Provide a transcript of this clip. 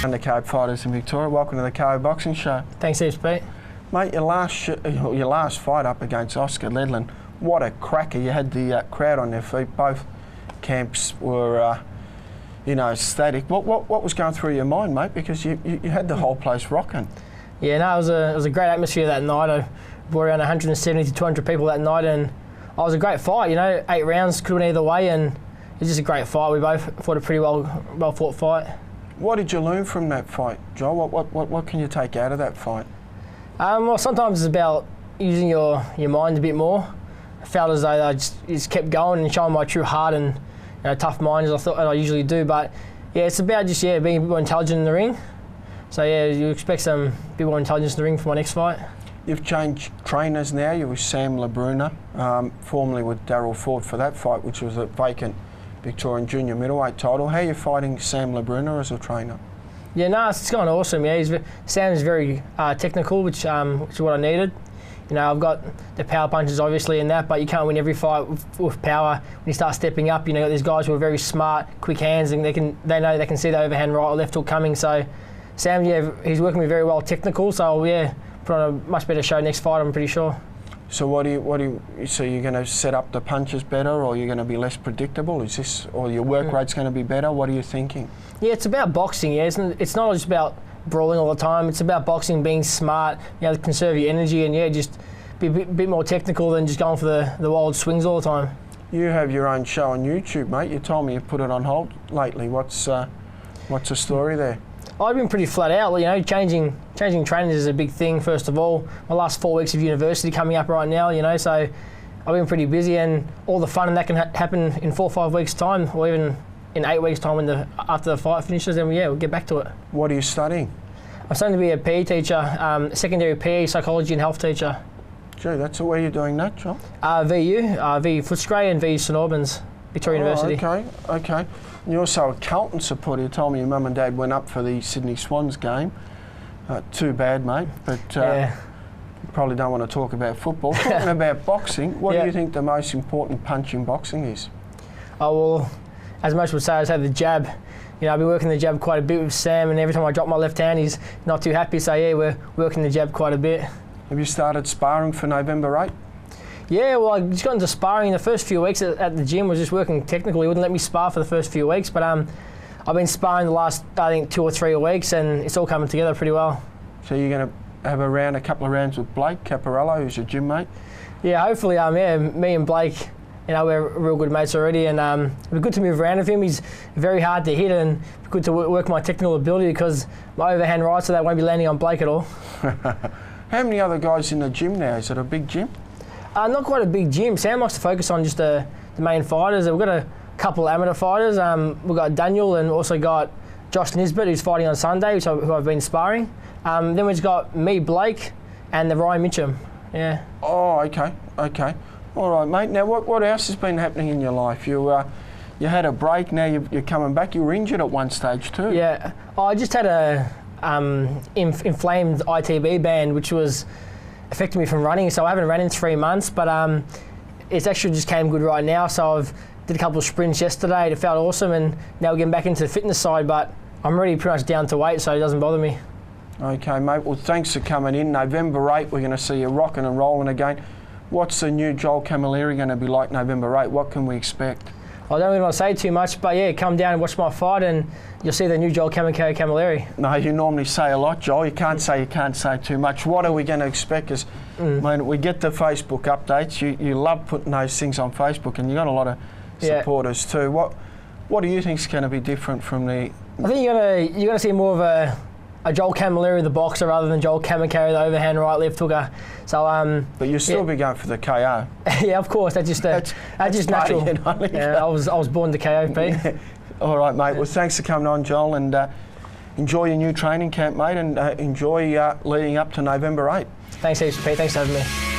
Undercard fighters in Victoria. Welcome to the KO Boxing Show. Thanks heaps, Pete. Mate, your last fight up against Oscar Ledlin, what a cracker. You had the crowd on their feet. Both camps were, ecstatic. What was going through your mind, mate? Because you had the whole place rocking. Yeah, no, it was a great atmosphere that night. I brought around 170 to 200 people that night, and it was a great fight. 8 rounds, could have went either way, and it was just a great fight. We both fought a pretty well fought fight. What did you learn from that fight, Joel? What can you take out of that fight? Well, sometimes it's about using your mind a bit more. I felt as though I just kept going and showing my true heart and tough mind as I thought I usually do. But yeah, it's about just being a bit more intelligent in the ring. So yeah, you expect some bit more intelligence in the ring for my next fight. You've changed trainers now. You're with Sam Labruna, formerly with Darryl Ford for that fight, which was a vacant Victorian junior middleweight title. How are you fighting Sam Labruna as a trainer? Yeah, no, it's going awesome. Yeah, Sam's very technical, which is what I needed. I've got the power punches obviously in that, but you can't win every fight with power. When you start stepping up, these guys who are very smart, quick hands, and they know they can see the overhand right or left hook coming. So Sam, he's working me very well technical. So yeah, put on a much better show next fight, I'm pretty sure. So so you're going to set up the punches better, or you're going to be less predictable? Or your work rate's going to be better? What are you thinking? Yeah, it's about boxing. Yeah, it's not just about brawling all the time. It's about boxing, being smart. Conserve your energy, and just be a bit more technical than just going for the wild swings all the time. You have your own show on YouTube, mate. You told me you put it on hold lately. What's the story there? I've been pretty flat out. Changing trainers is a big thing. First of all, my last 4 weeks of university coming up right now. So I've been pretty busy, and all the fun and that can happen in 4 or 5 weeks' time, or even in 8 weeks' time after the fight finishes. Then we'll get back to it. What are you studying? I'm studying to be a PE teacher, secondary PE, psychology and health teacher. Gee, that's where you're doing that, John? VU Footscray and VU St Albans, Victoria University. Okay. You're also a Carlton supporter. You told me your mum and dad went up for the Sydney Swans game. Too bad, mate, but you probably don't want to talk about football. Talking about boxing, what do you think the most important punch in boxing is? Oh, well, as most would say, I just have the jab. I've been working the jab quite a bit with Sam, and every time I drop my left hand, he's not too happy. So yeah, we're working the jab quite a bit. Have you started sparring for November 8? Yeah, well, I just got into sparring in the first few weeks at the gym. Was just working technical. He wouldn't let me spar for the first few weeks, but I've been sparring the last, I think, 2 or 3 weeks, and it's all coming together pretty well. So you're going to have a couple of rounds with Blake Caparello, who's your gym mate? Yeah, hopefully. Me and Blake, we're real good mates already, and it'd be good to move around with him. He's very hard to hit, and good to work my technical ability because my overhand right, so that won't be landing on Blake at all. How many other guys in the gym now? Is it a big gym? Not quite a big gym. Sam likes to focus on just the main fighters. We've got a couple of amateur fighters. We've got Daniel and also got Josh Nisbet, who's fighting on Sunday, who I've been sparring. Then we've got me, Blake, and the Ryan Mitchum. Yeah. Oh, okay. All right, mate. Now, what else has been happening in your life? You had a break. Now you're coming back. You were injured at one stage too. Yeah. I just had a inflamed ITB band, which was affected me from running, so I haven't run in 3 months, but it's actually just came good right now. So I've did a couple of sprints yesterday. It felt awesome, and now we're getting back into the fitness side, but I'm already pretty much down to weight, so it doesn't bother me. Okay, mate. Well, thanks for coming in. November 8, we're going to see you rocking and rolling again. What's the new Joel Camilleri going to be like November 8? What can we expect? I don't really want to say too much, but yeah, come down and watch my fight, and you'll see the new Joel Camilleri. No, you normally say a lot, Joel. You can't say too much. What are we going to expect? Because we get the Facebook updates. You love putting those things on Facebook, and you got a lot of supporters too. What do you think is going to be different from the? I think you're going to see more of a Joel Camilleri, the boxer, rather than Joel Camilleri, the overhand right left hooker. So, but you'll still be going for the KO. Yeah, of course. That's just natural. I was born to KO, Pete. Yeah. All right, mate. Well, thanks for coming on, Joel, and enjoy your new training camp, mate, and enjoy leading up to November 8. Thanks, Pete. Thanks for having me.